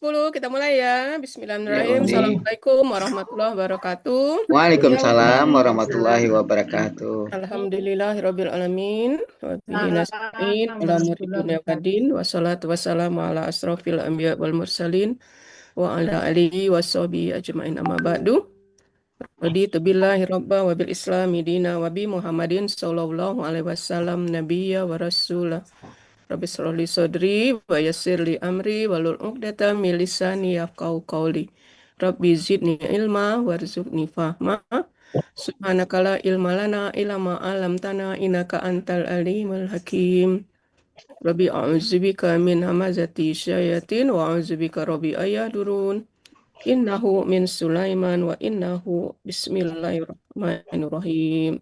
10 kita mulai ya. Ya, Bismillahirrahmanirrahim. Uni. Assalamualaikum warahmatullahi wabarakatuh. Waalaikumsalam warahmatullahi wabarakatuh. Alhamdulillahirabbil alamin. Wa bihi nasta'in ala umuri dunya waddin. Wassalatu wassalamu ala asrofil anbiya wal mursalin wa ala alihi washabihi ajmain amma ba'du. Raditu billahi rabba wa bil islami dina wa bi Muhammadin sallallahu alaihi wasallam nabiyya wa rasulah. Rabbi shrah li sadri wa yassir li amri walul 'uqdatam min lisani yafqahu qawli. Rabbi zidni ilma warzuqni fahma. Subhanaka la ilma lana illa ma 'allamtana innaka antal alimul hakim. Rabbi a'udzubika min hamazati syayatin wa a'udzubika rabbi ayahdurun. Innahu min Sulaiman wa innahu bismillahirrahmanirrahim.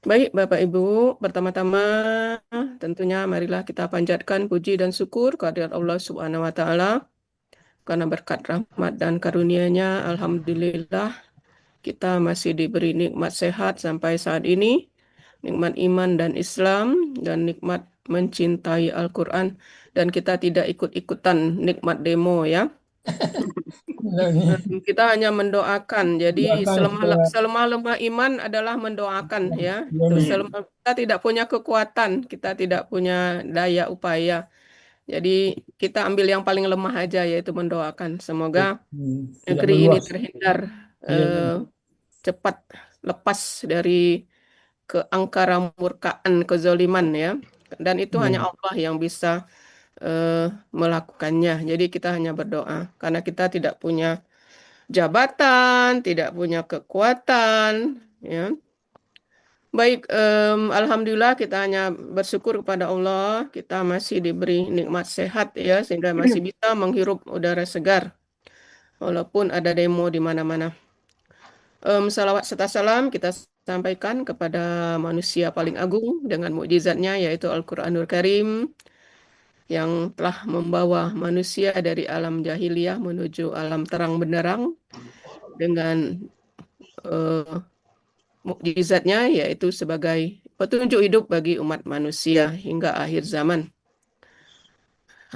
Baik, Bapak Ibu, pertama-tama tentunya marilah kita panjatkan puji dan syukur kehadirat Allah Subhanahu wa taala karena berkat rahmat dan karunia-Nya alhamdulillah kita masih diberi nikmat sehat sampai saat ini, nikmat iman dan Islam dan nikmat mencintai Al-Qur'an dan kita tidak ikut-ikutan nikmat demo ya. Kita hanya mendoakan. Jadi selemah-lemah iman adalah mendoakan ya. Tuh, kita tidak punya kekuatan, kita tidak punya daya upaya. Jadi kita ambil yang paling lemah aja yaitu mendoakan. Semoga Tidak negeri ini meluas. terhindar Iya, cepat lepas dari keangkara murkaan kezoliman ya. Dan itu hanya Allah yang bisa melakukannya. Jadi kita hanya berdoa karena kita tidak punya jabatan, tidak punya kekuatan, ya. Baik, alhamdulillah kita hanya bersyukur kepada Allah, kita masih diberi nikmat sehat ya, sehingga masih bisa menghirup udara segar, walaupun ada demo di mana-mana. Salawat serta salam kita sampaikan kepada manusia paling agung dengan mukjizatnya yaitu Al-Quranul Karim yang telah membawa manusia dari alam jahiliyah menuju alam terang benderang dengan mukjizatnya yaitu sebagai petunjuk hidup bagi umat manusia hingga akhir zaman.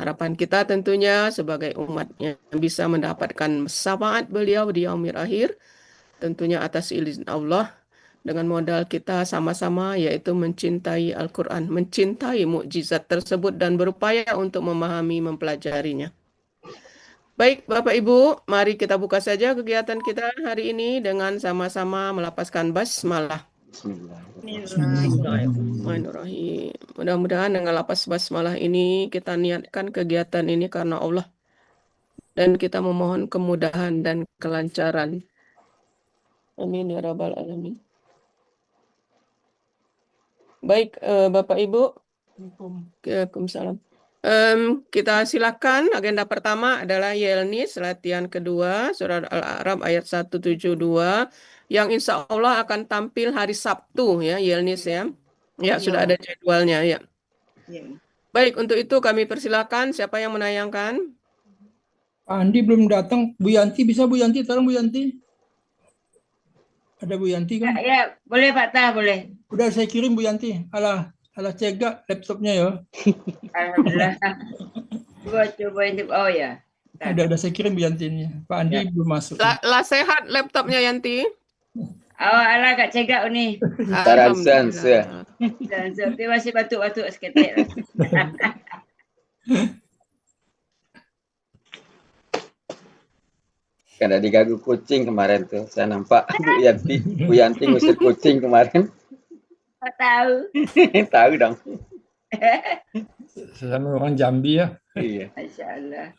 Harapan kita tentunya sebagai umat yang bisa mendapatkan syafaat beliau di yaumil akhir, tentunya atas izin Allah dengan modal kita sama-sama yaitu mencintai Al-Quran, mencintai mukjizat tersebut dan berupaya untuk memahami, mempelajarinya. Baik, Bapak Ibu, mari kita buka saja kegiatan kita hari ini dengan sama-sama melapaskan basmalah. Bismillahirrahmanirrahim. Mudah-mudahan dengan lapas basmalah ini kita niatkan kegiatan ini karena Allah dan kita memohon kemudahan dan kelancaran. Amin ya rabbal alamin. Baik, Bapak Ibu. Waalaikumsalam. Kita silakan agenda pertama adalah Yelnis latihan kedua surat Al-A'raf ayat 172 yang insya Allah akan tampil hari Sabtu ya Yelnis ya. Ya, sudah ada jadwalnya ya. Baik, untuk itu kami persilakan siapa yang menayangkan? Pak Andi belum datang. Bu Yanti, bisa Bu Yanti? Tolong Bu Yanti. Ada Bu Yanti kan? Ya, boleh Pak Tah, boleh. Udah saya kirim Bu Yanti. Alah cegak laptopnya ya. Alhamdulillah. Coba untuk ya. Udah saya kirim Bu Yanti ini. Pak Andi belum masuk. Lah sehat laptopnya Yanti? Alah Kak cegak ni. Alhamdulillah. Tapi masih batuk-batuk seketik. Karena diganggu kucing kemarin tuh. Saya nampak Bu Yanti ngusir kucing kemarin. Tak tahu. Tahu dong. Sesama orang Jambi ya. Iya. Masya Allah.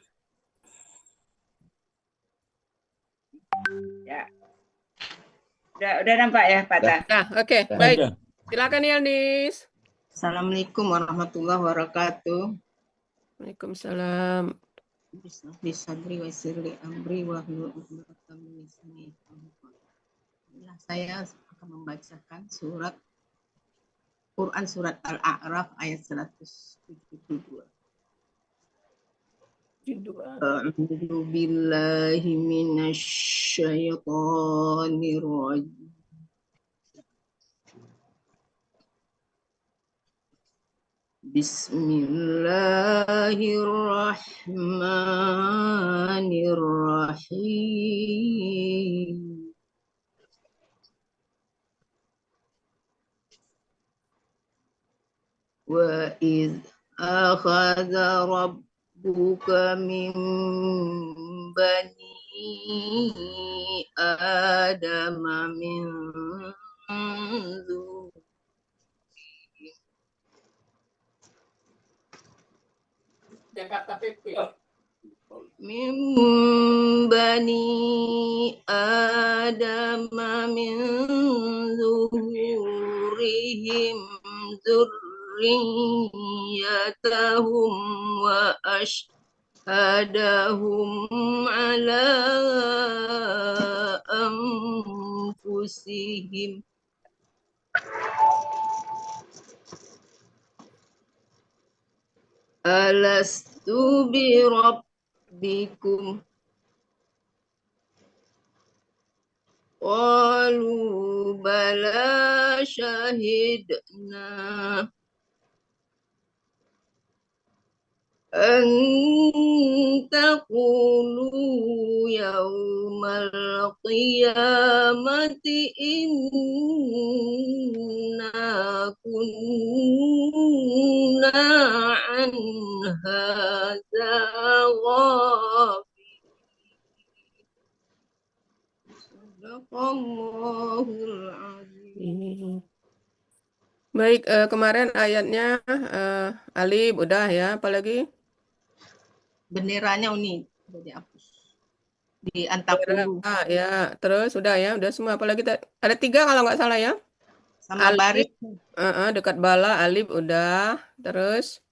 Ya. Udah nampak ya Pak Tah? Nah, oke, baik. Silakan Yelnis. Assalamualaikum warahmatullahi wabarakatuh. Waalaikumsalam. Bisadri wa sirri amri wa hlul 'uqdatam min lisani. Saya akan membacakan Quran surat Al-A'raf ayat 172. A'udzu billahi minasy syaithanir rajim. Bismillahirrahmanirrahim. Wa idh akhadha rabbuka min bani adama min min bani adama min zuhurihim dzurriyyatahum wa ashhadahum ala anfusihim alastu bi rabbikum qalu bala syahidna an taqulu yawmal qiyamati inna kunna an hadza ghafilin. Sadaqallahul azim. Baik, kemarin ayatnya Alif udah ya, apalagi? Benderanya Uni udah dihapus di Antakulu Ya, terus udah ya, udah semua. Apalagi ada 3 kalau nggak salah ya. sama Alif. baris Dekat bala, Alif udah. Terus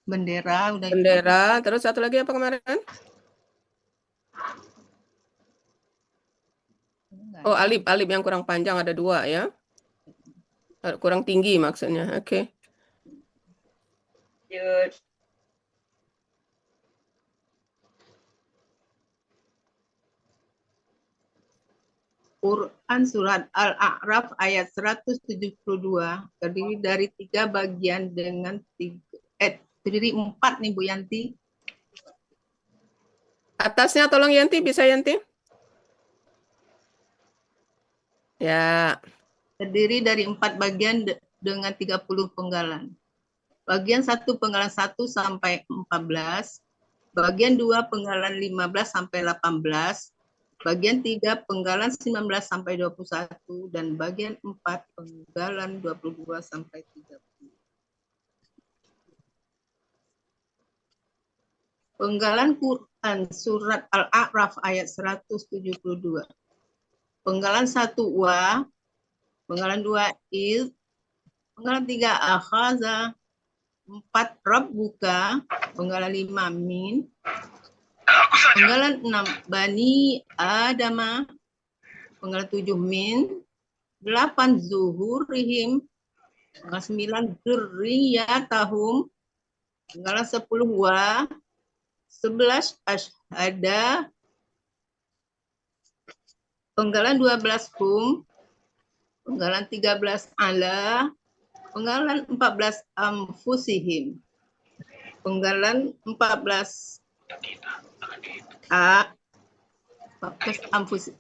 bendera udah bendera. Terus satu lagi apa kemarin? Oh, Alif yang kurang panjang ada 2 ya. Kurang tinggi maksudnya. Oke. Lanjut. Quran Surat Al-A'raf ayat 172 terdiri dari 3 bagian dengan terdiri 4 nih Bu Yanti. Atasnya tolong Yanti, bisa Yanti? Ya. Terdiri dari 4 bagian dengan 30 penggalan. Bagian 1 penggalan 1 sampai 14, bagian 2 penggalan 15 sampai 18, bagian 3 penggalan 19 sampai 21, dan bagian 4 penggalan 22 sampai 30. Penggalan Quran Surat Al-A'raf ayat 172. Penggalan 1 wa, penggalan 2 iz, penggalan 3 akhaza, 4 rabbuka, penggalan 5 min, penggalan 6 bani adama, penggalan 7 min, 8 zuhurihim, penggalan 9 dzurriyyatahum, penggalan 10 wa, 11 asyhada, penggalan 12 hum, penggalan 13 ala, penggalan 14 anfusihim, penggalan 14 a,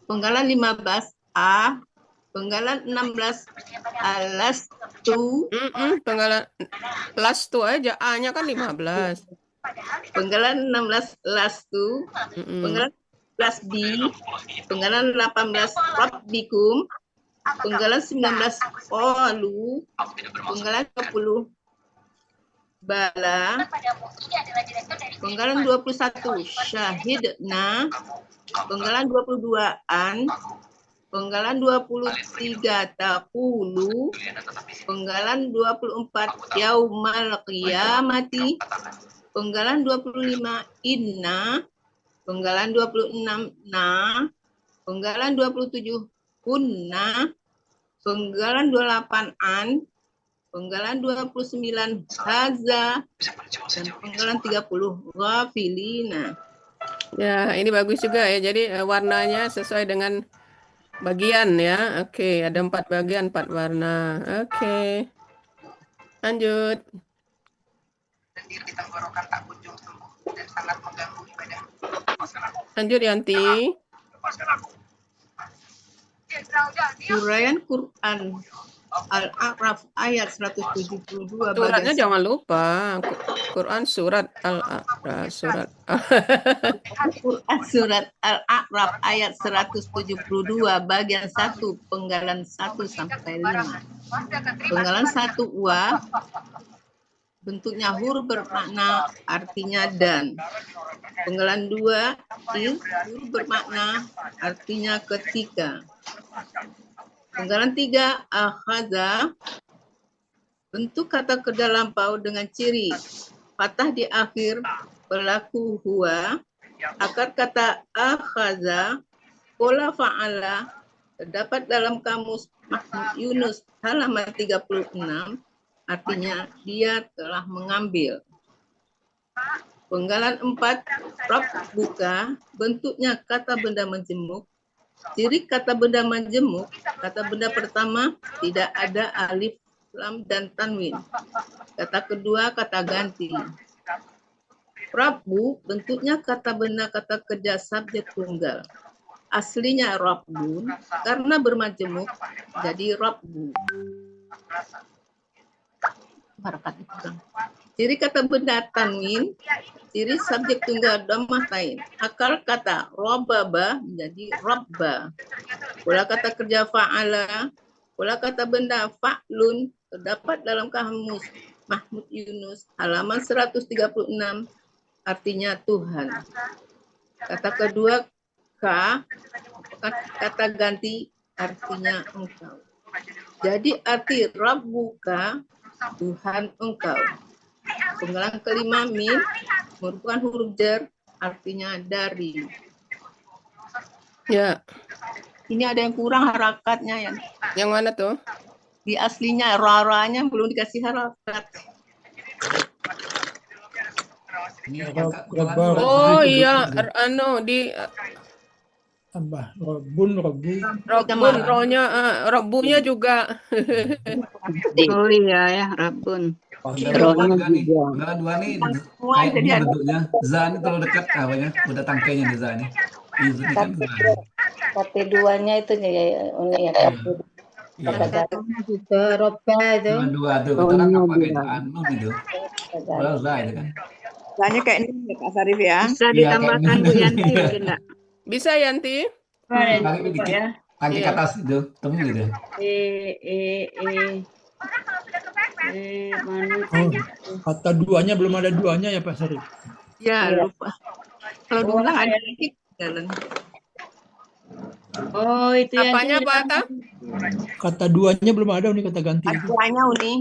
penggalan 15 a, penggalan 16 alastu, Penggalan last tuh aja, A-nya kan 15. penggalan 16 lastu, penggalan 11 bi, penggalan 18 rabbikum, penggalan 19 qalu, penggalan 20 bala, penggalan 21 syahidna, penggalan 22 an, penggalan 23 taqulu, penggalan 24 yaumal qiyamati, penggalan 25 inna, penggalan 26 na, penggalan 27 kunna, penggalan 28 an, penggalan 29 haza, dan penggalan 30 ghafilina. Ya, ini bagus juga ya. Jadi warnanya sesuai dengan bagian ya. Oke, ada 4 bagian, 4 warna. Oke. Lanjut. Lanjut Yanti. Uraian Quran Al-A'raf ayat 172 Suratnya bagian jangan lupa. Quran surat Al-A'raf. Quran surat Al-A'raf ayat 172 bagian 1 penggalan 1 sampai 5. Penggalan 1 wa bentuknya huruf bermakna artinya dan. Penggalan 2 is huruf bermakna artinya ketika. Penggalan 3 akhadha bentuk kata kerja lampau dengan ciri patah di akhir pelaku huwa. Akar kata akhadha pola fa'ala terdapat dalam kamus Mahmud Yunus halaman 36, artinya dia telah mengambil. Penggalan 4 rabbuka bentuknya kata benda menjemuk. Ciri kata benda menjemuk, kata benda pertama tidak ada alif, lam, dan tanwin. Kata kedua kata ganti. Rabbu bentuknya kata benda kata kerja subjek tunggal. Aslinya rabbun, karena bermajemuk jadi rabbu. Ciri kata benda tanwin, ciri subjek tunggal dhammah tain. Akar kata robaba menjadi robba. Pola kata kerja fa'ala, pola kata benda fa'lun terdapat dalam kamus Mahmud Yunus halaman 136, artinya Tuhan. Kata kedua ka, kata ganti artinya engkau. Jadi arti rabbuka Tuhan engkau. Penggalan kelima mim merupakan huruf jar artinya dari. Ya. Ini ada yang kurang harakatnya ya. Yang mana tuh? Di aslinya ra-ranya belum dikasih harakat. Oh iya, di Tambah robun, robu. Robbun, Robbunya juga. Oh iya ya, Rabun. Penggalan dua nih kayak ini bentuknya. Za ini terlalu dekat apanya? Udah tangkainya nih Za ini. Iz ini kan Za. Tapi duanya itu ya, Iya. juga roba itu. Dua tuh. Kita kan apa kayak anu gitu. Padahal Za itu kan. Soalnya kayak ini Kak Sarif ya. Bisa Iya, ditambahkan kayak Bu Yanti mungkin enggak? Bisa Yanti? Kali dikit. Kaki ke atas itu, temu gitu. Mana Oh, kata duanya belum ada duanya ya Pak Sarif? Ya, Iya. lupa. Kalau diulang ada dikit jalan. Oh, itu yang Apanya Pak Atta? Kata duanya belum ada nih kata ganti itu. Duanya Uni.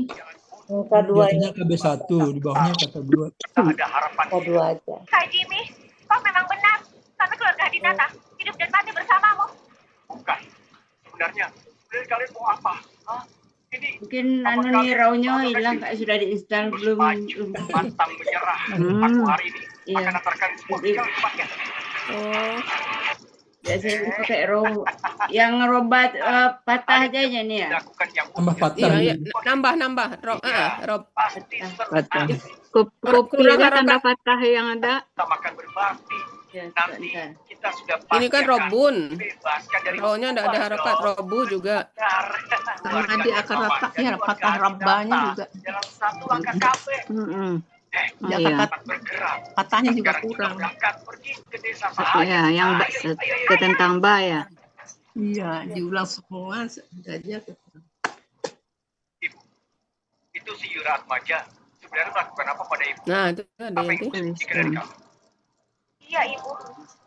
kedua Biasanya KB1, di bawahnya kata dua. kedua aja. Kak Jimmy, kau memang benar. Kami keluarga Dinata, hidup dan mati bersamamu. Bukan. Sebenarnya, dari kalian mau apa? Hah? Ini Mungkin anu nih raunya hilang kayak sudah diinstal belum. pantang menyerah. Aku hari ini Iya. akan antarkan semua bekal ke paket. Oh, Biasanya pakai raw yang robat patah aja nih ya. Lakukan yang Tambah patah. iya. Nambah. Rob. pasti seperti Kurang Kupilnya harakat. tambah patah yang ada. kita makan berbakti. Ya, Nanti sebentar. kita sudah Ini kan akan Robun. bebaskan dari Ro-nya enggak ada harakat, dong. Robu juga. Sama di akar rapat ya, patah rabbanya juga. Dalam satu langkah kafe. Di Iya. akar Bergerak. patahnya juga Sekarang kita kurang. berangkat pergi ke desa Ya, Sahaya. yang ketentang ya. Iya, diulang semua aja. Ibu, itu si Yura Atmaja sebenarnya melakukan apa pada ibu? Nah, itu ada Apa yang Yanti. ibu sembunyikan dari kamu? Iya, Ibu.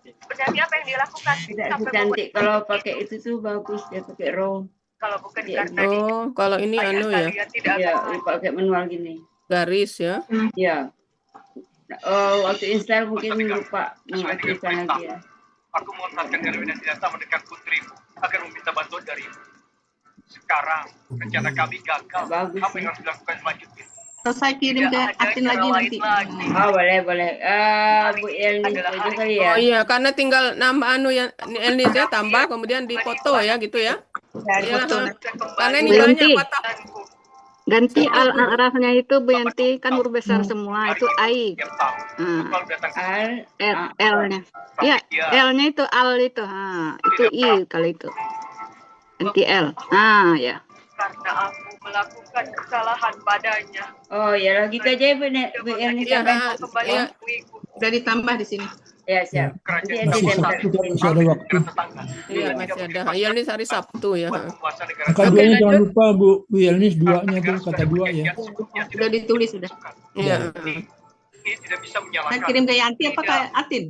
Sebenarnya apa yang dia lakukan? Tidak Sampai cantik membuat kalau itu. pakai itu tuh bagus dia pakai raw. Kalau bukan Iya. karena dia, Oh, kalau ini ayah anu ya, kalian tidak Iya, akan pakai manual gini. garis ya. Iya. Oh, waktu install mungkin lupa mengaktifkan lagi ya. Aku memanfaatkan Erwin dan Dinata mendekat putrimu agar meminta bantuan darimu. Sekarang rencana kami gagal. Bagus, Apa yang ya. harus dilakukan selanjutnya? Selesai kirim ke admin lagi nanti. Oh, boleh. Bu Elni itu kali ya. Oh iya, karena tinggal nambah anu yang ini ya tambah kemudian dipoto ya gitu ya. Ya, Iyalah, foto ha. nanti. Karena ini Bu banyak Yanti. patah. Ganti al-arafnya itu Bu Yanti, kan huruf besar Hmm. semua, itu ai. Yang tahu Nah, selalu datang ke sini. L-nya. Ya, L-nya itu al itu. Itu I kalau itu. Ganti L. Ya. Karena aku melakukan kesalahan padanya. Oh ya lah gitu aja Bu Elni Iya, sampai. Kembali iya. mengikut. Sudah ditambah di sini. Ya siap. Nanti Enti Masih tempel. Sabtu kan, masih ada waktu. Iya, masih ada. Iya, ini hari Sabtu ya. Berkuasa negara Angka Oke, duanya jangan lanjut. lupa Bu Yelnis, duanya tuh kata dua ya. Sudah ditulis sudah. Iya. Ini tidak bisa Saya menyalahkan. kirim ke Yanti apa ke Atin?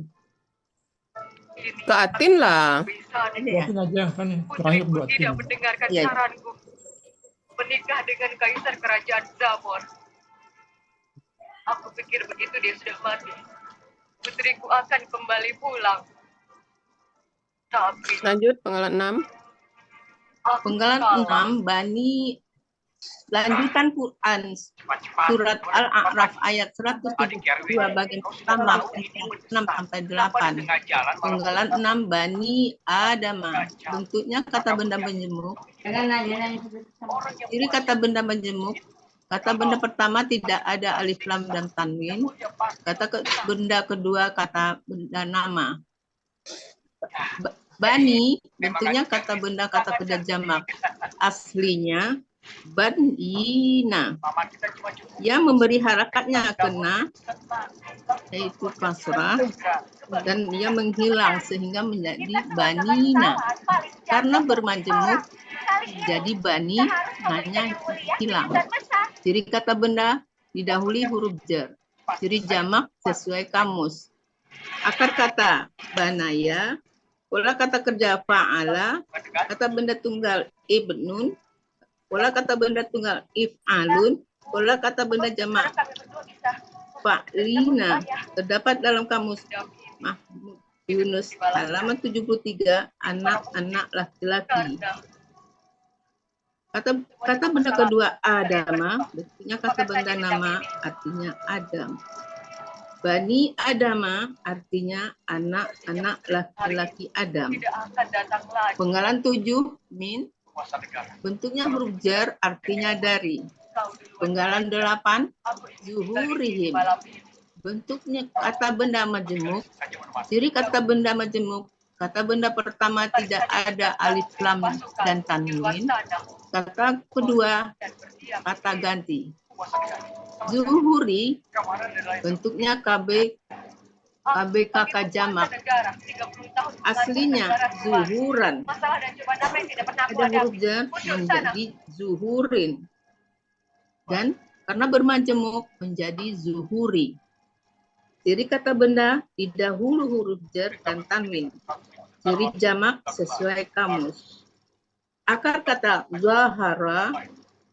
Ke Atin lah. Bisa Buatin aja kan terakhir putriku buatin. tidak mendengarkan Iya. saranku. Menikah dengan kaisar kerajaan Zamor. Aku pikir begitu dia sudah mati. Putriku akan kembali pulang. Tapi Lanjut penggalan 6. aku Penggalan salah. 6, Bani lanjutan Quran surat Al-A'raf ayat 172 bagian pertama 6 sampai 8. Penggalan 6, Bani Adama. Bentuknya kata benda menjemuk. Jangan nanya. Ciri kata benda menjemuk. Kata benda pertama tidak ada alif lam dan tanwin. Benda kedua kata benda nama. Bani bentuknya kata benda kata kerja jamak. Aslinya banina. Yang memberi harakatnya kena yaitu kasrah dan ia menghilang sehingga menjadi banina. Karena bermajemuk jadi bani hanya hilang. Ciri kata benda didahului huruf jar. Ciri jamak sesuai kamus. Akar kata banaya, pola kata kerja fa'ala, kata benda tunggal ibnun, pola kata benda tunggal if'alun, pola kata benda jamak fa'lina. Terdapat dalam kamus Mahmud Yunus halaman 73, anak-anak laki-laki. Kata benda kedua Adama, bentuknya kata benda nama, artinya Adam. Bani Adama artinya anak-anak laki-laki Adam. Penggalan 7, min, bentuknya huruf jar, artinya dari. Penggalan 8, zuhurihim, bentuknya kata benda majemuk. Ciri kata benda majemuk, kata benda pertama tidak ada alif lam dan tanwin. Kata kedua kata ganti. Zuhuri bentuknya KBKK jamak. Aslinya zuhuran. Ada huruf jar menjadi zuhurin. Dan karena bermajemuk menjadi zuhuri. Ciri kata benda didahulu huruf jar dan tanwin. Ciri jamak sesuai kamus. Akar kata zahara,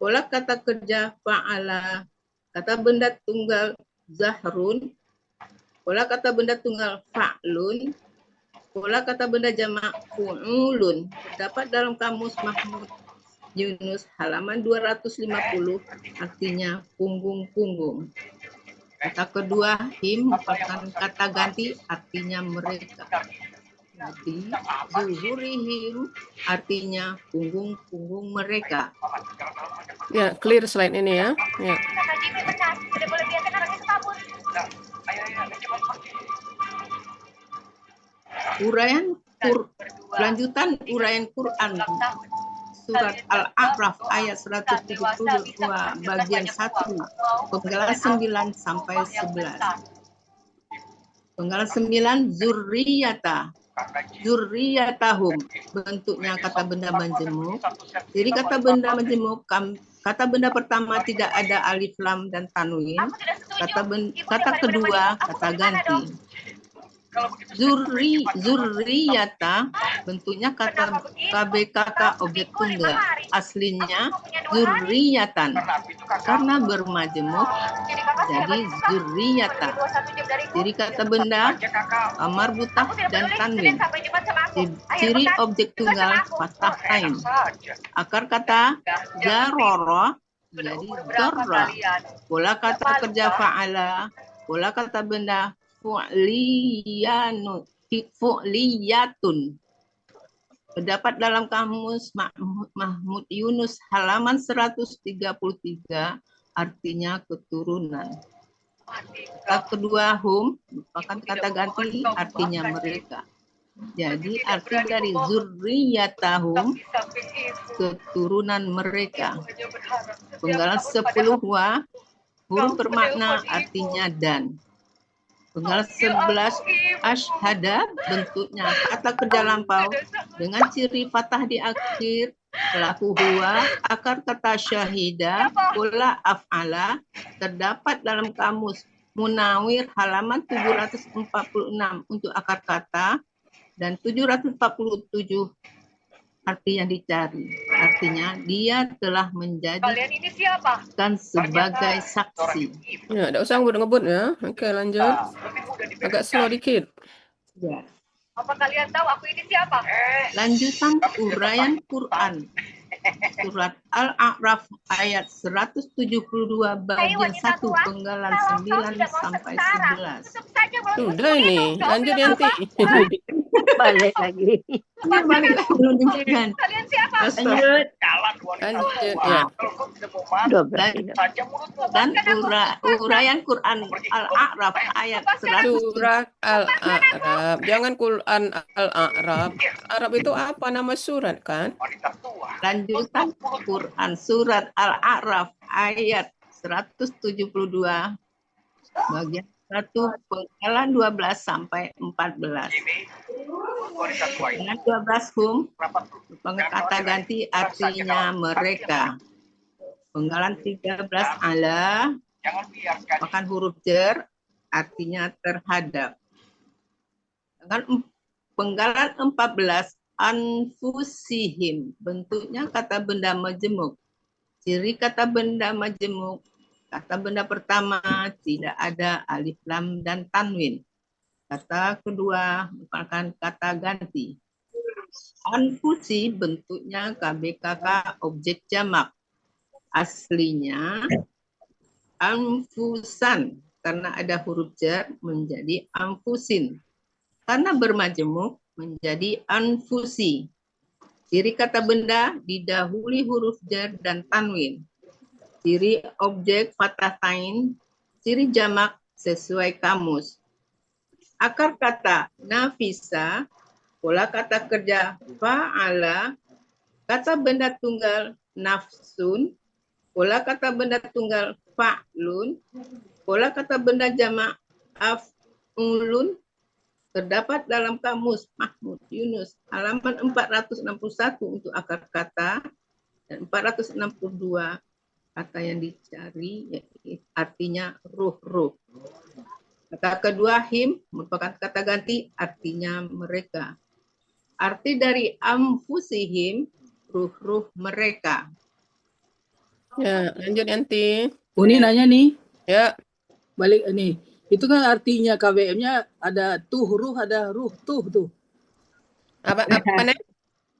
pola kata kerja fa'ala, kata benda tunggal zahrun, pola kata benda tunggal fa'lun, pola kata benda jamak fu'ulun. Terdapat dalam kamus Mahmud Yunus halaman 250, artinya punggung-punggung. Kata kedua him merupakan kata ganti, artinya mereka. Jadi zuhurihim artinya punggung-punggung mereka. Ya, clear slide ini ya. Ya. Kakak Jimmy benar. Tidak boleh biarkan orang itu kabur. Lanjutan uraian Quran surat Al-A'raf ayat 172 bagian 1 penggalan 9 sampai 11. Penggalan 9 zurriyatahum, bentuknya kata benda menjemuk. Jadi kata benda menjemuk, kata benda pertama tidak ada alif lam dan tanwin. Kata kedua kata ganti. Zurriyata bentuknya kata KBKK objek tunggal. Aslinya zurriyatan. Karena bermajemuk jadi zurriyata. Ciri kata benda marbutah dan tanwin. Ciri objek tunggal fathatain. Akar kata jaroro jadi zorra. Pola kata kerja fa'ala. Pola kata benda fu'liyatun. Terdapat dalam kamus Mahmud Yunus halaman 133, artinya keturunan. Kata kedua hum merupakan kata ganti, artinya mereka. Jadi arti dari zurriyatahum, keturunan mereka. Penggalan 10 wa, huruf bermakna artinya dan. Penggalan 11 asyhada, bentuknya kata kerja lampau dengan ciri fathah di akhir, pelaku huwa, akar kata syahida, pola af'ala, terdapat dalam kamus Munawir halaman 746 untuk akar kata dan 747 arti yang dicari. Artinya dia telah menjadi Kalian ini siapa? kan sebagai saksi. Ya, tidak usah ngebut-ngebut ya. Oke, lanjut. Agak slow dikit. Ya. Apa kalian tahu aku ini siapa? Lanjutan uraian Quran. Surat Al-A'raf ayat 172 bagian 1 penggalan 9 sampai 11. Udah ini, lanjut Yanti. Balik lagi. Balik lagi belum diberikan. Kalian siapa? Lanjut. Lanjut ya. Dan uraian Quran Al-A'raf ayat 100. Surat Al-A'raf. Jangan Quran Al-A'raf. Arab itu apa nama surat kan? Lanjutan Quran surat Al-A'raf ayat 172 bagian 1 penggalan 12 sampai 14. Dengan 12 hum kata ganti artinya mereka. Penggalan 13 ala bahkan huruf jar artinya terhadap. Dengan penggalan 14 anfusihim, bentuknya kata benda majemuk. Ciri kata benda majemuk, kata benda pertama tidak ada alif lam dan tanwin. Kata kedua merupakan kata ganti. Anfusi bentuknya KBKK objek jamak. Aslinya anfusan, karena ada huruf jar menjadi anfusin. Karena bermajemuk menjadi anfusi. Ciri kata benda didahului huruf jar dan tanwin. Ciri objek fathatain, ciri jamak sesuai kamus. Akar kata nafisa, pola kata kerja fa'ala, kata benda tunggal nafsun, pola kata benda tunggal fa'lun, pola kata benda jamak af'ulun, terdapat dalam kamus Mahmud Yunus halaman 461 untuk akar kata dan 462 kata yang dicari, artinya ruh-ruh. Kata kedua him merupakan kata ganti, artinya mereka. Arti dari anfusihim, ruh-ruh mereka. Ya, lanjut Yanti. Uni nanya nih, Ya, balik nih. Itu kan artinya KWM-nya ada tuh ruh, ada ruh tuh tuh. apa nih?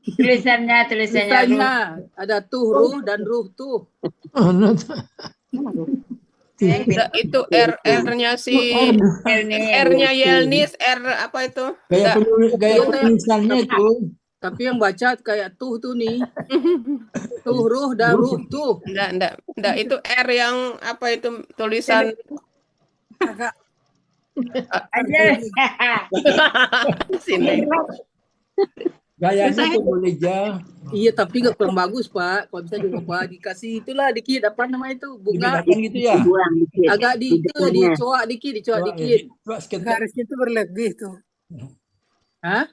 Tulisannya Misalnya ada tuh ruh dan ruh tuh. Itu R-nya si R-nya Yelnis, R apa itu? Gaya Enggak. penulisannya itu. Tapi yang baca kayak tuh nih. Tuh ruh dan ruh tuh. Enggak. Itu R yang apa itu tulisan sini. Gayanya tuh boleh aja. Iya, tapi nggak kurang bagus, Pak. Kalau bisa juga Pak dikasih itulah dikit apa nama itu? Bunga gitu ya. Agak dicoak dikit. Garisnya itu berlebih tuh. Hah?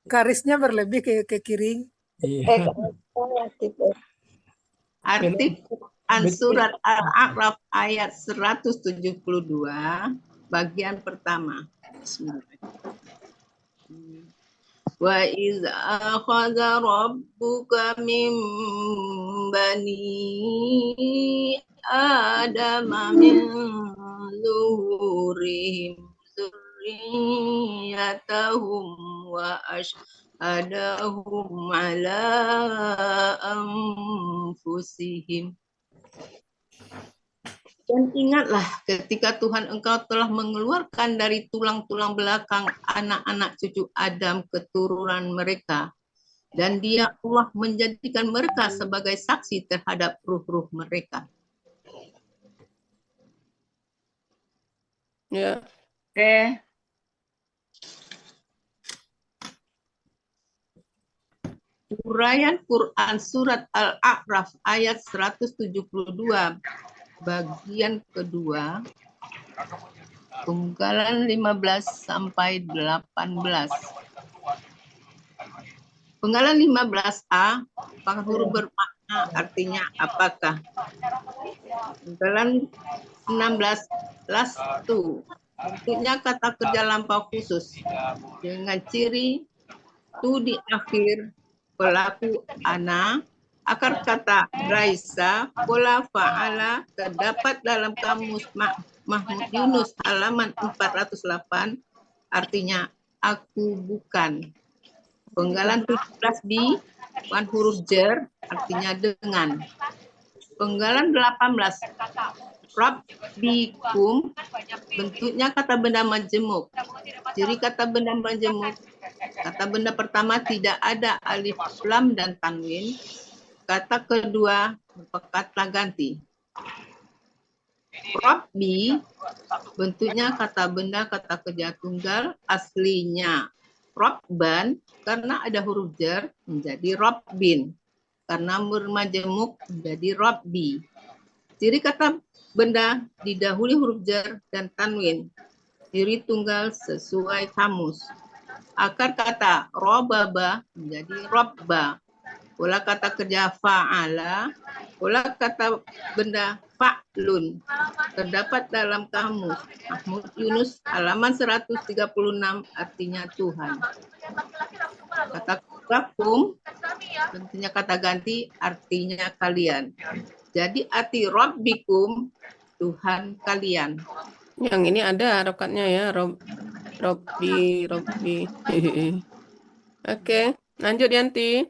Garisnya berlebih ke kiri. Arti surat Al-A'raf ayat 172 bagian pertama. Wa iz akhadha rabbuka min bani adama min zuhurihim dzurriyyatahum wa ashhadahum ala anfusihim. Dan ingatlah ketika Tuhan engkau telah mengeluarkan dari tulang-tulang belakang anak-anak cucu Adam keturunan mereka Dan Dia Allah menjadikan mereka sebagai saksi terhadap ruh-ruh mereka. Ya. Oke. Uraian Quran Surat Al-A'raf ayat 172 bagian kedua, penggalan 15 sampai 18. Penggalan 15A, apakah huruf bermakna artinya apakah? Penggalan 16, lastu, bentuknya kata kerja lampau khusus dengan ciri tu di akhir pelaku ana, akar kata raisa, pola fa'ala terdapat dalam kamus Mahmud Yunus halaman 408, artinya aku bukan. Penggalan 17B, bukan huruf jer, artinya dengan. Penggalan 18, rabbikum, bentuknya kata benda majemuk. Ciri kata benda majemuk, kata benda pertama tidak ada alif, lam, dan tanwin. Kata kedua kata ganti. Rabbi, bentuknya kata benda kata kerja tunggal, aslinya Rabban, karena ada huruf jar menjadi Rabbin. Karena bermajemuk menjadi Rabbi. Ciri kata benda didahului huruf jar dan tanwin. Ciri tunggal sesuai kamus. Akar kata robaba menjadi robba. Pola kata kerja fa'ala, pola kata benda fa'lun. Terdapat dalam kamus Mahmud Yunus halaman 136, artinya Tuhan. Kata rakum, bentuknya kata ganti, artinya kalian. Jadi arti Rabbikum, Tuhan kalian. Yang ini ada harokatnya ya, Robbi. Oke, lanjut Yanti.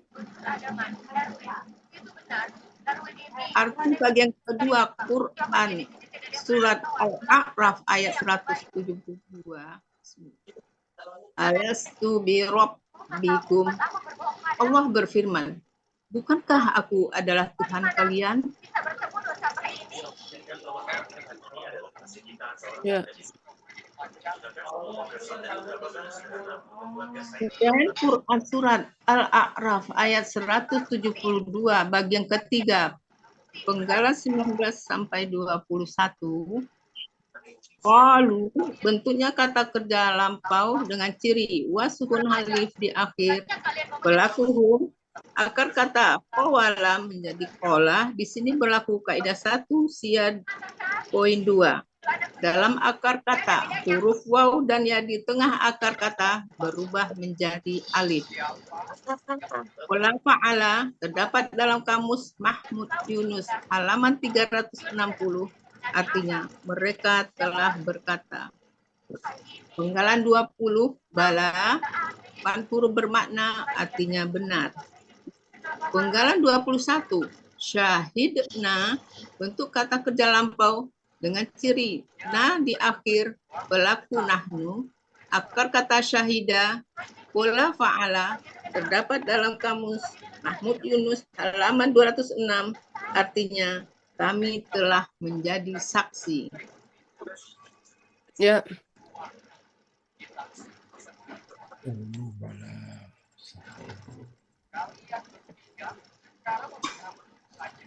Arti bagian kedua Quran Surat Al-A'raf ayat 172. Alastu bi rabbikum. Allah berfirman, bukankah aku adalah Tuhan kalian? Ya. Dan Quran Surat Al-A'raf ayat 172 bagian ketiga, penggalan 19 sampai 21. Qalu, bentuknya kata kerja lampau dengan ciri wasukun halif di akhir. Pelaku akar kata qawala menjadi qola. Di sini berlaku kaidah 1 siad poin 2. Dalam akar kata, huruf waw dan ya di tengah akar kata berubah menjadi alif. Pola fa'ala terdapat dalam kamus Mahmud Yunus halaman 360, artinya mereka telah berkata. Penggalan 20, bala, huruf bermakna artinya benar. Penggalan 21, syahidna, bentuk kata kerja lampau dengan ciri na di akhir pelaku nahnu. Akar kata syahida, pola fa'ala terdapat dalam kamus Mahmud Yunus halaman 206, artinya kami telah menjadi saksi. Ya.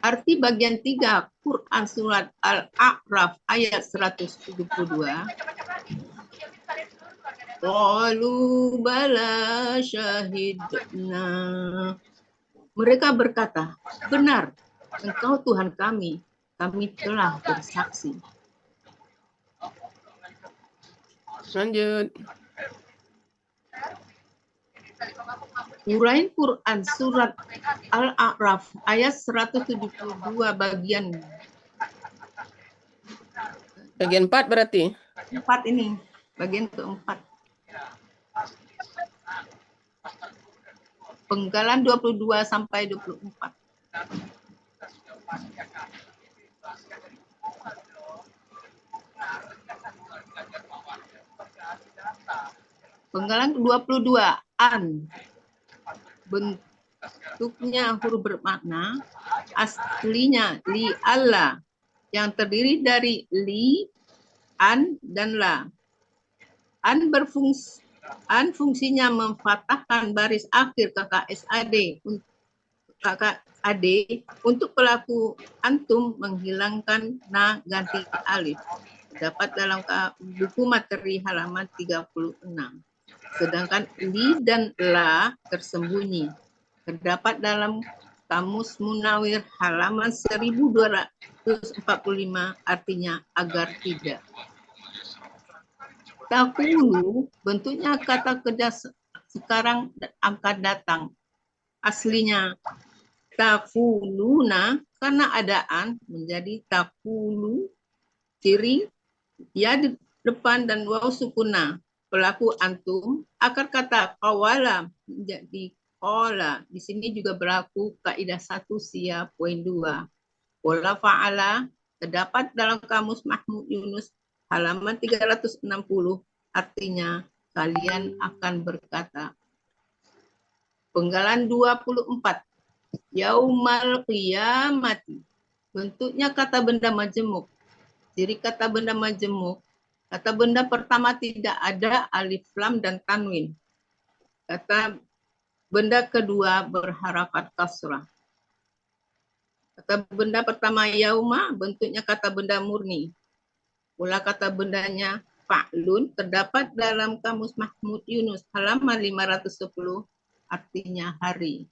Arti bagian 3 Quran Surat Al-A'raf ayat 172. Qalu bala syahidna. Mereka berkata, benar, engkau Tuhan kami telah bersaksi. Lanjut. Uraian Quran Surat Al-A'raf ayat 172 bagian 4 berarti? 4 ini, bagian keempat. Penggalan 22 sampai 24. Penggalan 22, an. bentuknya huruf bermakna, aslinya li Allah yang terdiri dari li, an, dan la. An fungsinya memfathahkan baris akhir KKSAD untuk pelaku antum menghilangkan na ganti alif. Dapat dalam buku materi halaman 36. Sedangkan li dan la tersembunyi. Terdapat dalam Kamus Munawir halaman 1245, artinya agar tidak. Takulu bentuknya kata kerja sekarang akan datang. Aslinya takuluna karena adaan menjadi takulu, ciri ya di depan dan waw sukuna. Pelaku antum, akar kata qawala menjadi qala. Di sini juga berlaku kaidah 1 sia poin 2. Qala fa'ala terdapat dalam Kamus Mahmud Yunus halaman 360, artinya kalian akan berkata. Penggalan 24. Yaumal qiyamati. Bentuknya kata benda majemuk. Ciri kata benda majemuk. Kata benda pertama tidak ada alif lam dan tanwin. Kata benda kedua berharakat kasrah. Kata benda pertama yauma bentuknya kata benda murni. Pula kata bendanya fa'lun terdapat dalam Kamus Mahmud Yunus halaman 510, artinya hari.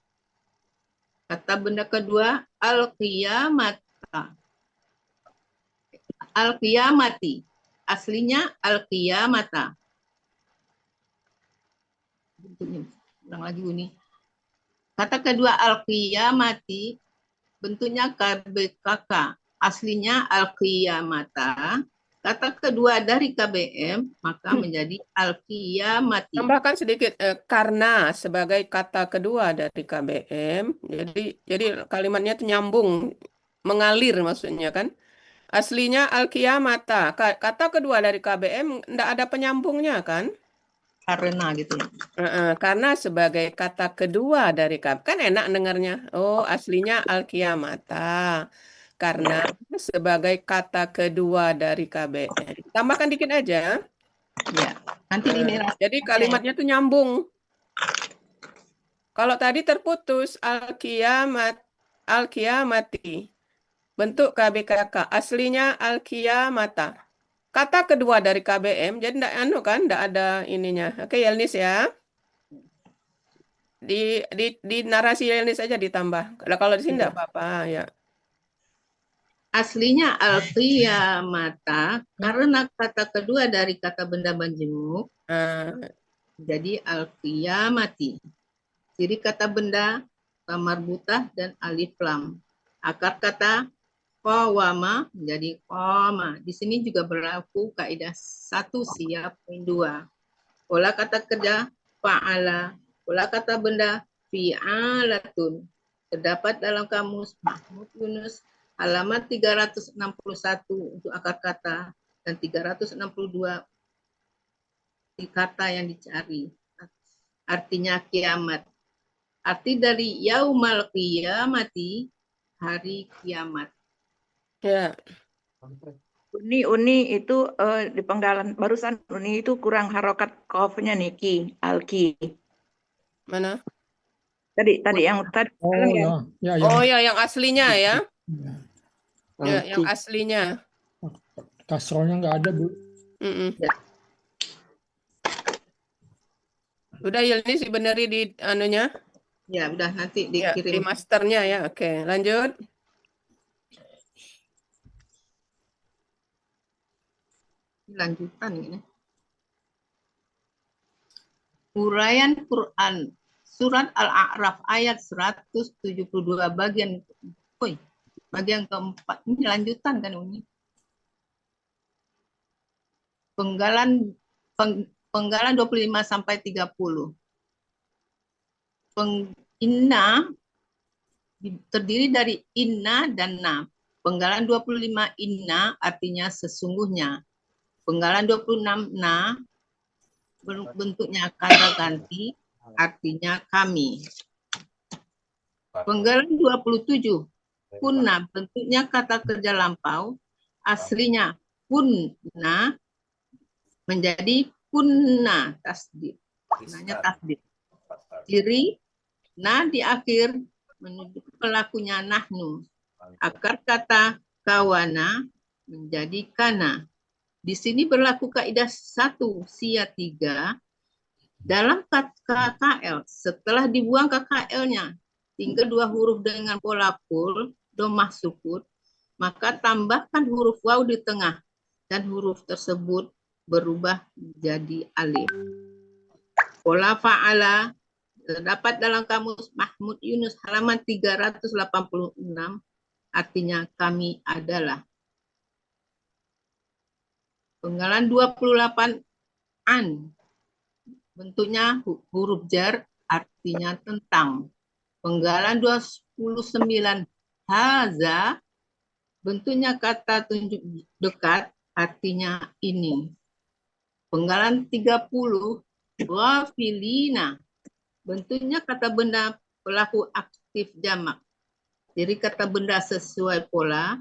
Kata benda kedua al-qiyamata. Al-qiyamati. Aslinya al-qiyamata. Bentuknya ulang lagi ini. Kata kedua al-qiyamati bentuknya KBKK. Aslinya al-qiyamata. Kata kedua dari KBM maka menjadi al-qiyamati. Tambahkan sedikit karena sebagai kata kedua dari KBM. Jadi kalimatnya itu nyambung, mengalir maksudnya kan. Aslinya al-qiyamata. Kata kedua dari KBM enggak ada penyambungnya kan? Karena gitu. Karena sebagai kata kedua dari KBM. Kan enak dengarnya. Oh, aslinya al-qiyamata. Karena sebagai kata kedua dari KBM. Tambahkan dikit aja. Ya, nanti jadi kalimatnya tuh nyambung. Kalau tadi terputus al-qiyamati. Bentuk KBKK. Aslinya al-qiyamata. Kata kedua dari KBM, jadi enggak ada ininya. Oke, Yelnis ya. Di narasi Yelnis aja ditambah. Kalau di sini enggak apa-apa ya. Aslinya al-qiyamata karena kata kedua dari kata benda majemuk jadi al-qiyamati. Jadi kata benda marbutah dan alif lam. Akar kata qawama menjadi qama. Di sini juga berlaku kaidah 1 sia poin 2. Pola kata kerja fa'ala. Pola kata benda fi'alatun. Terdapat dalam Kamus Mahmud Yunus halaman 361 untuk akar kata dan 362 di kata yang dicari. Artinya kiamat. Arti dari yaumal qiyamati, hari kiamat. Ya. Uni itu di penggalan barusan Uni itu kurang harokat qafnya Niki, alki. Mana? Tadi yang tadi. Oh ya, yang aslinya ya. Ya, yang aslinya. Kasrohnya nggak ada, Bu. Udah Yelnis dibeneri di anunya? Ya, udah nanti Ya, dikirim. di masternya ya. Oke, lanjut. Lanjutan ini. Uraian Quran surat Al-A'raf ayat 172 bagian keempat. Ini lanjutan kan ini. Penggalan 25 sampai 30. Inna terdiri dari inna dan na. Penggalan 25 inna artinya sesungguhnya. Penggalan 26 na bentuknya kata ganti artinya kami. Penggalan 27. Kunna bentuknya kata kerja lampau, aslinya kunna menjadi kunna tasdid. Kunanya tasdid. Ciri na di akhir menunjuk pelakunya nahnu. Akar kata kawana menjadi kana. Di sini berlaku kaidah 1 sia 3 dalam KKL. Setelah dibuang KKL-nya, tinggal 2 huruf dengan pola pul, domah sukut, maka tambahkan huruf waw di tengah dan huruf tersebut berubah menjadi alif. Pola fa'ala terdapat dalam kamus Mahmud Yunus halaman 386, artinya kami adalah. Penggalan 28 an bentuknya huruf jar, artinya tentang. Penggalan 29 haza bentuknya kata tunjuk dekat, artinya ini. Penggalan 30 ghafilina bentuknya kata benda pelaku aktif jamak. Ciri kata benda sesuai pola,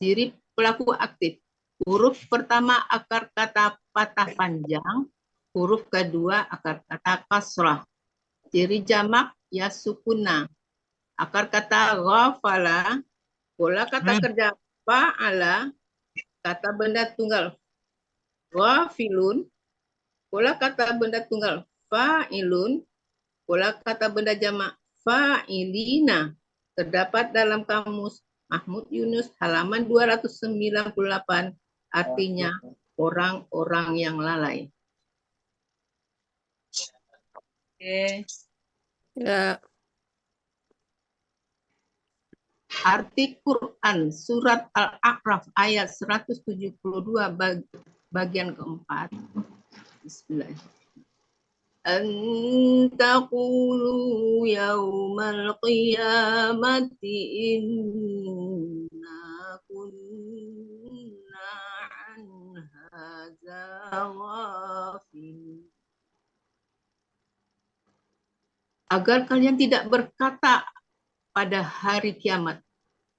ciri pelaku aktif. Huruf pertama akar kata patah panjang, huruf kedua akar kata kasrah. Ciri jamak ya sukuna. Akar kata ghafala, pola kata kerja fa'ala, kata benda tunggal ghafilun, pola kata benda tunggal fa'ilun, pola kata benda jamak fa'ilina. Terdapat dalam kamus Mahmud Yunus halaman 298, artinya orang-orang yang lalai. Oke. Ya. Arti Quran surat Al-A'raf ayat 172 bagian keempat. Bismillahirrahmanirrahim. An taqulu yawmal qiyamati inna kunna an hadza ghafilin. Agar kalian tidak berkata pada hari kiamat,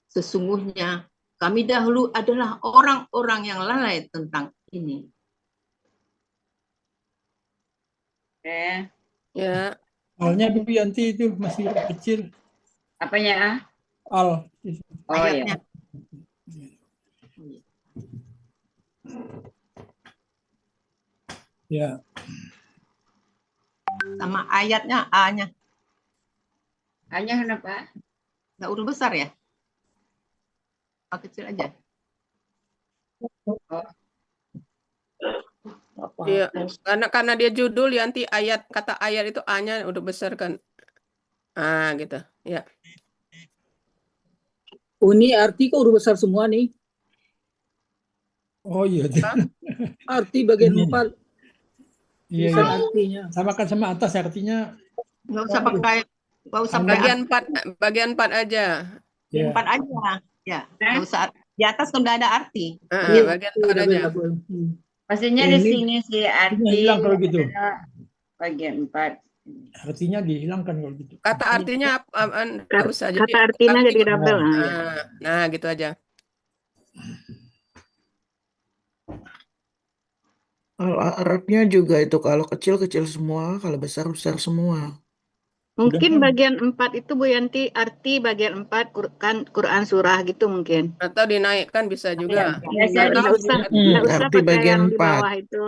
sesungguhnya kami dahulu adalah orang-orang yang lalai tentang ini. Ya. Alnya Bu Yanti itu masih kecil. Apanya? Al. Oh ayatnya. Ya. Sama ayatnya A-nya. A-nya kenapa? Nggak huruf besar ya? A kecil aja. Iya, karena dia judul Yanti ayat, kata ayat itu A-nya udah besar kan. Ah, gitu. Ya. Ini arti kok udah besar semua nih. Oh iya. Arti bagian 4. Iya, Bisa iya. artinya. Samakan sama atas artinya. Nggak usah pakai, nggak usah Bagian 4 aja. Ya. 4 aja. Ya, nggak usah. Di atas kan udah ada arti. Bagian 4 aja. Pastinya di sini sih arti hilang kalau gitu. bagian 4. Artinya dihilangkan kalau gitu. Kata artinya nggak usah. Jadi Kata artinya jadi double. Nah, gitu aja. Kalau Arabnya juga itu kalau kecil-kecil semua, kalau besar-besar semua. Mungkin bagian 4 itu Bu Yanti arti bagian 4 Quran surah gitu mungkin. Atau dinaikkan bisa juga. Nggak usah arti pakai bagian yang di 4. bawah itu.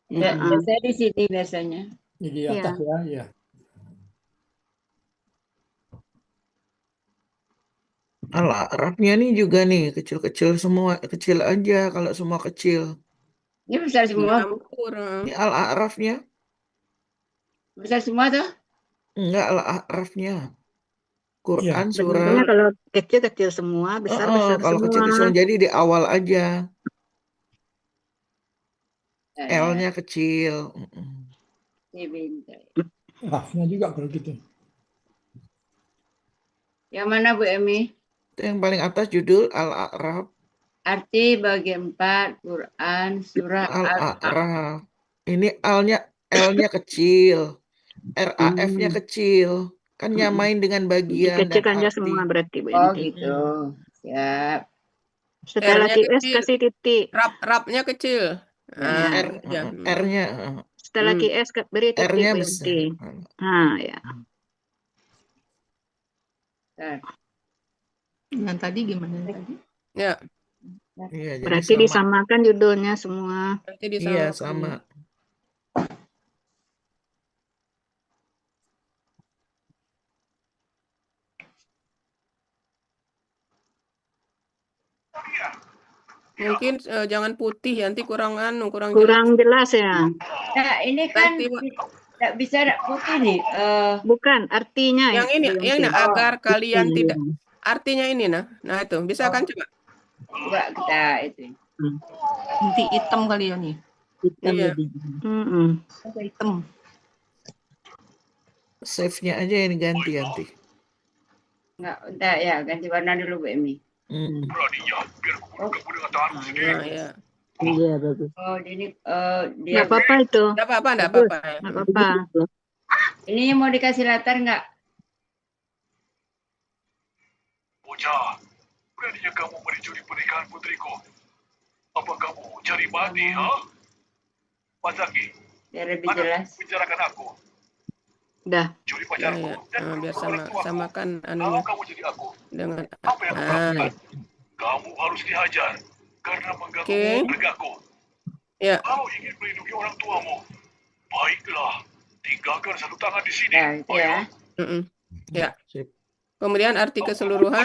Biasanya di sini biasanya. Jadi atas ya. Al-Arabnya nih juga nih kecil-kecil semua, kecil aja kalau semua kecil. Ini besar semua. Ini Al-Arafnya. Besar semua tuh? Enggak, Al-Arafnya. Quran surah. Bentuknya kalau kecil-kecil semua, besar-besar kalau semua. kecil-kecil jadi di awal aja. L-nya kecil. Rafnya juga kalau gitu. Yang mana Bu Emi? Itu yang paling atas judul Al-A'raf. Arti bagian 4 Quran surah Al-A'raf. Ini L-nya kecil. RAF-nya kecil. Kan nyamain dengan bagian dan Dikecilkan aja arti. semua berarti Bu Oh Yanti. gitu. Siap. Setelah R-nya QS kecil, kasih titik. rap-rapnya kecil. Ya. Ah, R, ya. R-nya Setelah QS beri titik R-nya Bu besar. Yanti. Nah, ya. Yang tadi gimana yang tadi? Ya, Iya, jadi Berarti sama. disamakan judulnya semua. nanti Iya, disamakan. sama. Mungkin jangan putih, nanti kurang kurang jelas. Kurang jelas ya. Nah, ini kan Nanti tidak bisa putih nih. Bukan artinya yang ini, Bu yang Yanti. ini agar kalian tidak. Artinya ini nah itu bisa kan coba? Coba kita itu. Nanti hitam kali ya nih. Hitam Iya. jadi. Hitam. Save-nya aja yang diganti nanti. Enggak, entar ya ganti warna dulu Bu Emi. Nah, ya. Iya bagus. Oh, ini dia Nggak apa-apa itu. Enggak apa-apa, enggak apa-apa. Ya. Nggak apa-apa. Ini mau dikasih latar enggak? Bocah, beraninya kamu mencuri pernikahan putriku? Apa kamu cari mati, ha? Pak Zaki, Biar lebih jelas. bicarakan aku. Udah. Curi Ya, pacarku. ya. Biar samakan anunya Kamu jadi aku. dengan Apa yang kamu lakukan? Kamu harus dihajar karena mengganggu keluargaku. Ya. Kau ingin melindungi orang tuamu. Baiklah, tinggalkan satu tangan di sini. Nah, itu ya. Ya. Kemudian arti keseluruhan.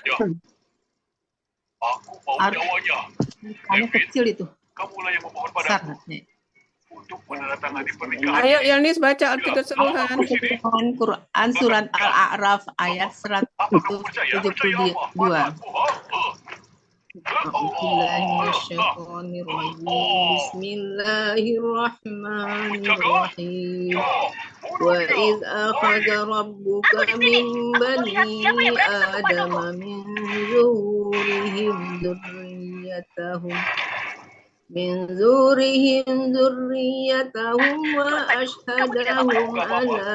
Aku mau jawanya. Kamu kecil itu. Kamulah yang memohon padaku untuk menandatangani pernikahan. Ayo Yanis baca arti keseluruhan. Quran surat Al-A'raf ayat 172. Bismillahirrahmanirrahim. Wa idh akhadha rabbuka min bani Adama min zuhurihim dzurriyyatahum wa ashhadahum ala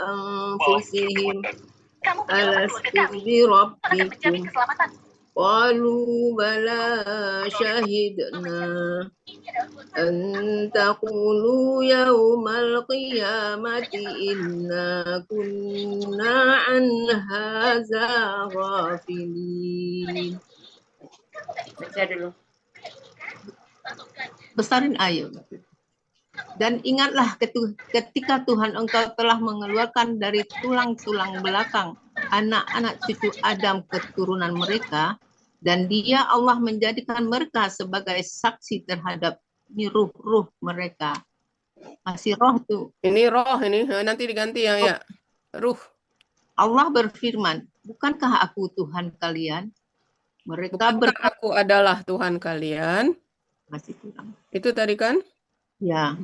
anfusihim alastu bi rabbikum qalu bala syahidna an taqulu yawmal qiyamati inna kunna an hadza ghafilin. Baca dulu. Besarin ayo. Dan ingatlah ketika Tuhan engkau telah mengeluarkan dari tulang-tulang belakang anak-anak cucu Adam keturunan mereka, dan Dia Allah menjadikan mereka sebagai saksi terhadap ruh-ruh mereka. Masih roh tuh. Ini roh ini nanti diganti ya. Ruh. Allah berfirman, bukankah aku Tuhan kalian? Mereka berkata, aku adalah Tuhan kalian. Masih kurang. Itu tadi kan? Ya.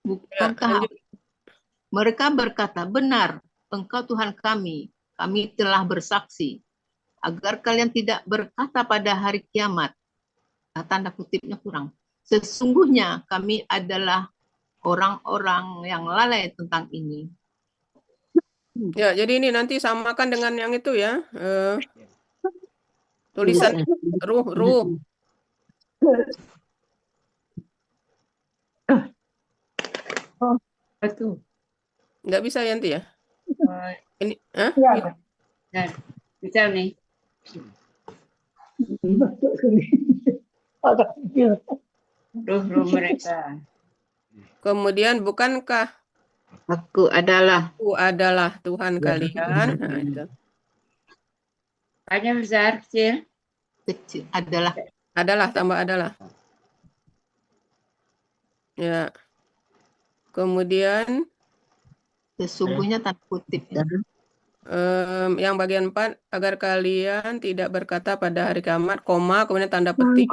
Bukankah mereka berkata, benar, engkau Tuhan kami telah bersaksi, agar kalian tidak berkata pada hari kiamat, tanda kutipnya kurang, sesungguhnya kami adalah orang-orang yang lalai tentang ini. Ya, jadi ini nanti samakan dengan yang itu ya. Tulisan ruh. Betul. Nggak bisa Yanti ya? Ini, Ya. Nah, bisa nih. Ruh mereka. Kemudian bukankah aku adalah Tuhan kalian? Nah, itu. Hanya besar, kecil? Kecil. Adalah tambah adalah. Ya. Kemudian sesungguhnya tanda kutip. Yang bagian 4, agar kalian tidak berkata pada hari kiamat, koma, kemudian tanda petik.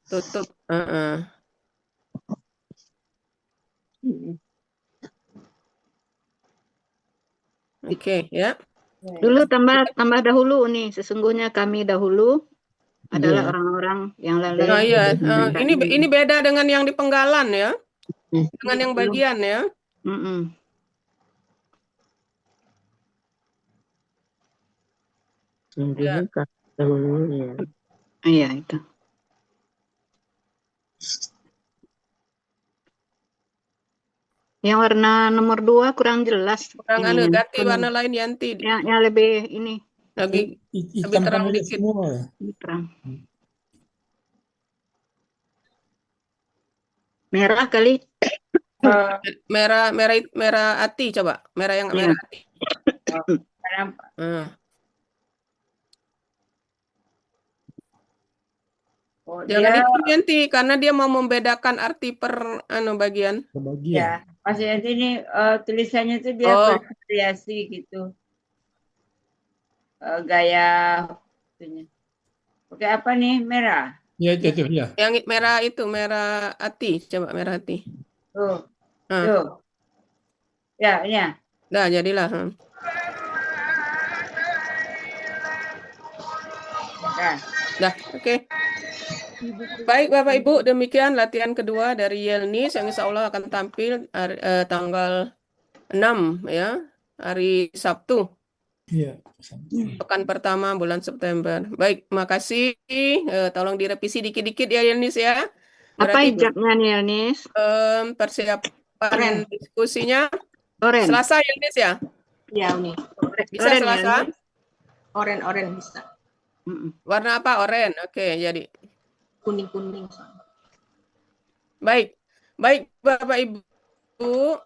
Tutup. Oke, ya. Dulu tambah dahulu nih. Sesungguhnya kami dahulu adalah orang-orang yang lalai. Nah, iya. Ini beda dengan yang di Penggalan ya. Dengan yang bagian ya. Ya. Iya itu. Yang warna nomor 2 kurang jelas. Kurang Ini ganti warna lain Yanti. yang lebih ini. Lebih Hitam terang pamit dikit. semua ya. Terang. Merah kali. Merah hati coba. Merah yang merah hati. Jangan itu Yanti karena dia mau membedakan arti per bagian. Ya, maksudnya ini tulisannya itu dia bervariasi gitu. Gaya itunya. Oke, apa nih? Merah. Ya itu ya. Yang merah itu merah hati, coba merah hati. Tuh. Tuh. Ya, ini ya. Dah jadilah. Dah, oke. Baik Bapak Ibu, demikian latihan kedua dari Yelnis yang insya Allah akan tampil tanggal 6 ya, hari Sabtu. Iya. Pekan pertama bulan September. Baik, makasih. Tolong direvisi dikit-dikit ya Yelnis ya. Apa hijabnya nih Yelnis? Persiapan diskusinya Selasa Yelnis ya? Iya, Uni. Bisa Selasa? Oren bisa. Warna apa? Oren. Oke, jadi Kuning-kuning. Baik. Baik Bapak Ibu.